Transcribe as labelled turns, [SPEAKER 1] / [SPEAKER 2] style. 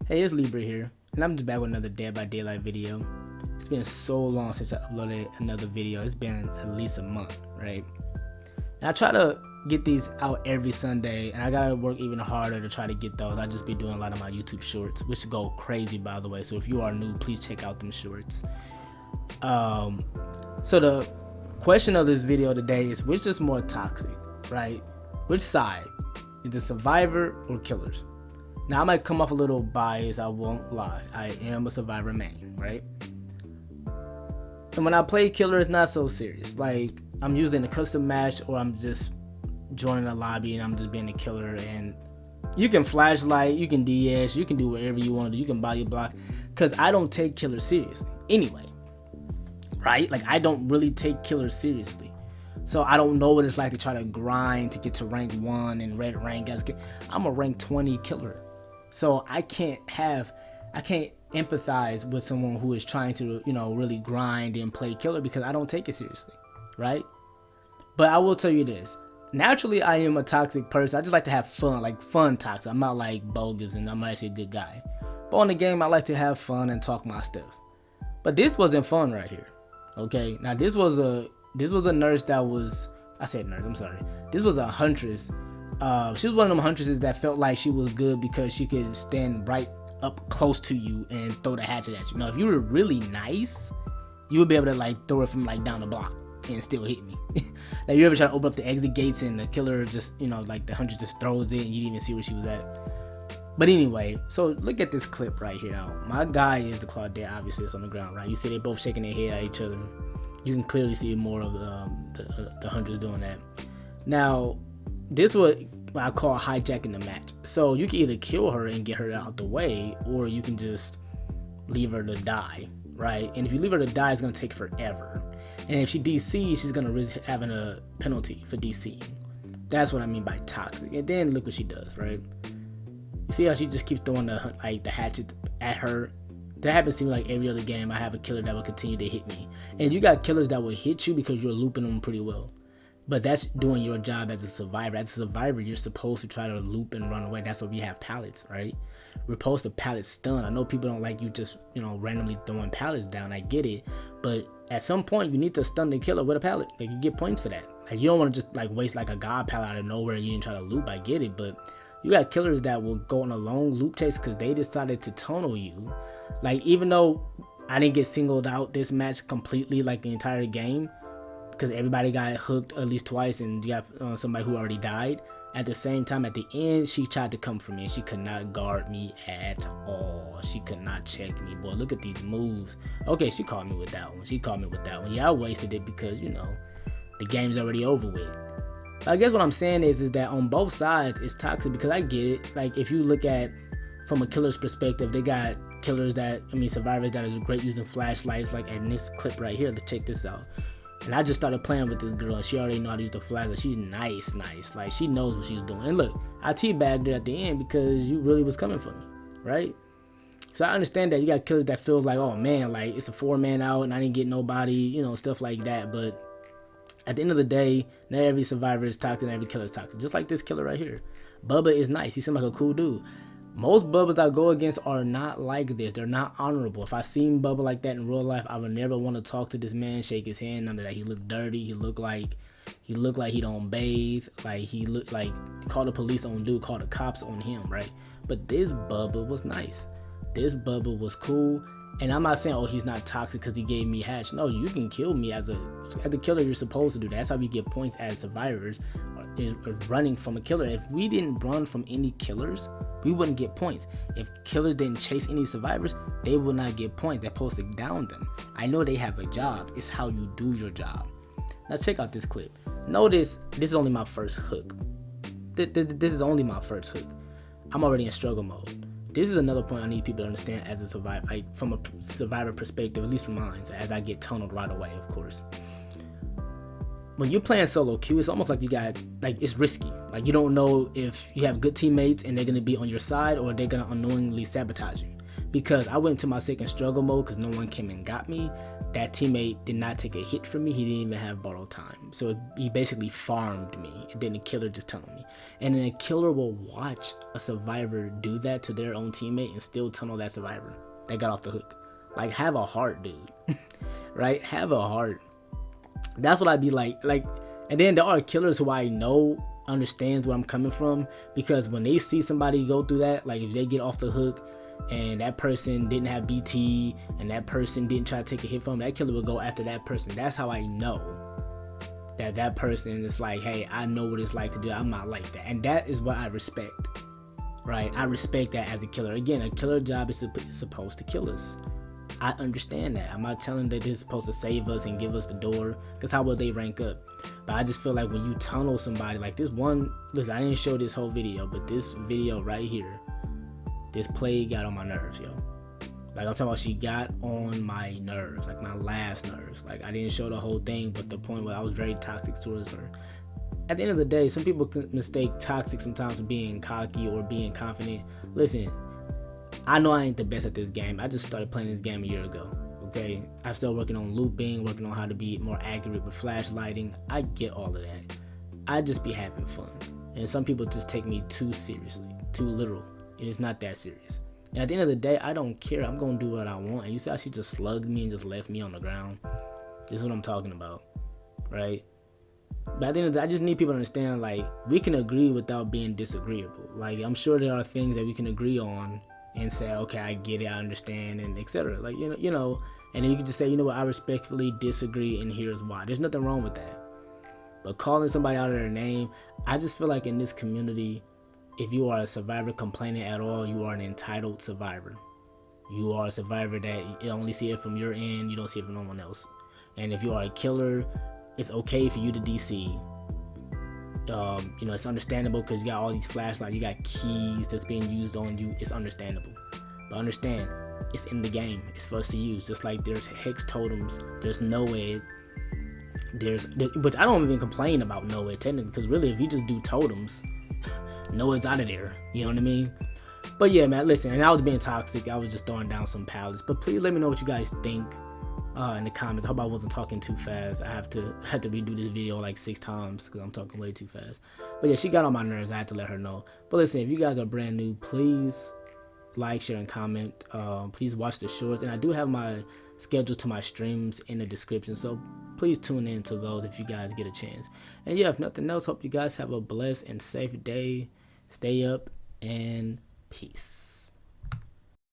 [SPEAKER 1] Hey, it's Libra here, and I'm just back with another Dead by Daylight video. It's been so long since I uploaded another video. It's been at least a month, right? And I try to get these out every Sunday, and I gotta work even harder to try to get those. I just be doing a lot of my YouTube shorts, which go crazy, by the way. So if you are new, please check out them shorts. So the question of this video today is, which is more toxic, right? Which side? Is it survivor or killers? Now, I might come off a little biased, I won't lie. I am a survivor main, right? And when I play killer, it's not so serious. Like, I'm using a custom match, or I'm just joining a lobby and I'm just being a killer. And you can flashlight, you can DS, you can do whatever you want to do. You can body block, because I don't take killers seriously anyway, right? Like, I don't really take killers seriously. So I don't know what it's like to try to grind to get to rank 1 and red rank. I'm a rank 20 killer. So I can't empathize with someone who is trying to, really grind and play killer, because I don't take it seriously, right? But I will tell you this. Naturally, I am a toxic person. I just like to have fun, like fun toxic. I'm not like bogus, and I'm actually a good guy. But on the game, I like to have fun and talk my stuff. But this wasn't fun right here, okay? Now, this was a nurse that was, I said nurse, I'm sorry. This was a huntress. She was one of them huntresses that felt like she was good because she could stand right up close to you and throw the hatchet at you. Now, if you were really nice, you would be able to like throw it from like down the block and still hit me. Like, you ever try to open up the exit gates and the killer just, like the huntress just throws it and you didn't even see where she was at. But anyway, so look at this clip right here. Now, my guy is the Claudette, obviously it's on the ground, right? You see they both shaking their head at each other. You can clearly see more of the hunters doing that. Now, this what I call hijacking the match. So you can either kill her and get her out the way, or you can just leave her to die, right? And if you leave her to die, it's gonna take forever. And if she DCs, she's gonna risk having a penalty for DCing. That's what I mean by toxic. And then look what she does, right? You see how she just keeps throwing the hatchet at her. That happens to me like every other game. I have a killer that will continue to hit me. And you got killers that will hit you because you're looping them pretty well. But that's doing your job as a survivor. As a survivor, you're supposed to try to loop and run away. That's why we have pallets, right? We're supposed to pallet stun. I know people don't like you just, randomly throwing pallets down. I get it. But at some point, you need to stun the killer with a pallet. Like, you get points for that. Like, you don't want to just like waste like a god pallet out of nowhere and you didn't try to loop. I get it. But you got killers that will go on a long loop chase because they decided to tunnel you. Like, even though I didn't get singled out this match completely, like the entire game, because everybody got hooked at least twice and you got somebody who already died. At the same time, at the end, she tried to come for me and she could not guard me at all. She could not check me. Boy, look at these moves. Okay, she caught me with that one. Yeah, I wasted it because, the game's already over with. I guess what I'm saying is that on both sides, it's toxic, because I get it. Like, if you look at from a killer's perspective, they got survivors that is great using flashlights, like in this clip right here. Let's check this out. And I just started playing with this girl, and she already know how to use the flashlight. She's nice. Like, she knows what she's doing. And look, I teabagged her at the end because you really was coming for me, right? So I understand that you got killers that feels like, oh man, like it's a 4-man out and I didn't get nobody, stuff like that. But at the end of the day, not every survivor is toxic and every killer is toxic. Just like this killer right here. Bubba is nice. He seems like a cool dude. Most Bubbas I go against are not like this. They're not honorable. If I seen Bubba like that in real life, I would never want to talk to this man, shake his hand. None of that. He looked dirty. He looked like he don't bathe. Like, he looked like, call the police on dude, call the cops on him, right? But this Bubba was nice. This Bubba was cool. And I'm not saying, oh, he's not toxic because he gave me hatch. No, you can kill me as a killer. You're supposed to do that. That's how we get points as survivors, is running from a killer. If we didn't run from any killers, we wouldn't get points. If killers didn't chase any survivors, they would not get points. They're supposed to down them. I know they have a job. It's how you do your job. Now check out this clip. Notice this is only my first hook. This is only my first hook. I'm already in struggle mode. This is another point I need people to understand as a survivor, like from a survivor perspective, at least from mine, as I get tunneled right away, of course. When you're playing solo queue, it's almost like it's risky. Like, you don't know if you have good teammates and they're going to be on your side, or they're going to unknowingly sabotage you. because I went to my second struggle mode because no one came and got me. That teammate did not take a hit from me. He didn't even have borrowed time. So he basically farmed me, and then the killer just tunneled me. And then a killer will watch a survivor do that to their own teammate and still tunnel that survivor that got off the hook. Like, have a heart, dude. Right? Have a heart. That's what I'd be like. And then there are killers who I know understands where I'm coming from, because when they see somebody go through that, like if they get off the hook and that person didn't have BT and that person didn't try to take a hit from, that killer will go after that person. That's how I know that person is like, hey, I know what it's like to do. I'm not like that. And that is what I respect, right? I respect that as a killer. Again, a killer job is supposed to kill us. I understand that. I'm not telling that they're supposed to save us and give us the door, because how will they rank up? But I just feel like when you tunnel somebody, like this one, listen, I didn't show this whole video, but this video right here, this play got on my nerves, yo. Like, I'm talking about, she got on my nerves, like my last nerves. Like, I didn't show the whole thing, but the point where I was very toxic towards her. At the end of the day, some people mistake toxic sometimes for being cocky or being confident. Listen, I know I ain't the best at this game. I just started playing this game a year ago, okay? I'm still working on looping, working on how to be more accurate with flashlighting. I get all of that. I just be having fun. And some people just take me too seriously, too literal. It is not that serious. And at the end of the day, I don't care. I'm going to do what I want. And you see how she just slugged me and just left me on the ground? This is what I'm talking about, right? But at the end of the day, I just need people to understand, like, we can agree without being disagreeable. Like, I'm sure there are things that we can agree on and say, okay, I get it, I understand, and etc. Like, you know, and then you can just say, you know what, I respectfully disagree, and here's why. There's nothing wrong with that. But calling somebody out of their name, I just feel like in this community, if you are a survivor complaining at all, you are an entitled survivor. You are a survivor that you only see it from your end, you don't see it from no one else. And if you are a killer, it's okay for you to DC. You know, it's understandable because you got all these flashlights, you got keys that's being used on you. It's understandable. But understand, it's in the game. It's for us to use. Just like there's hex totems, there's NOED, which I don't even complain about NOED technically, because really, if you just do totems, NOED's out of there. You know what I mean? But yeah, man, listen, and I was being toxic. I was just throwing down some pallets. But please let me know what you guys think in the comments. I hope I wasn't talking too fast. I had to redo this video like 6 times because I'm talking way too fast. But yeah, she got on my nerves. I had to let her know. But listen, if you guys are brand new, please like, share, and comment. Please watch the shorts. And I do have my schedule to my streams in the description. So please tune in to those if you guys get a chance. And yeah, if nothing else, hope you guys have a blessed and safe day. Stay up and peace.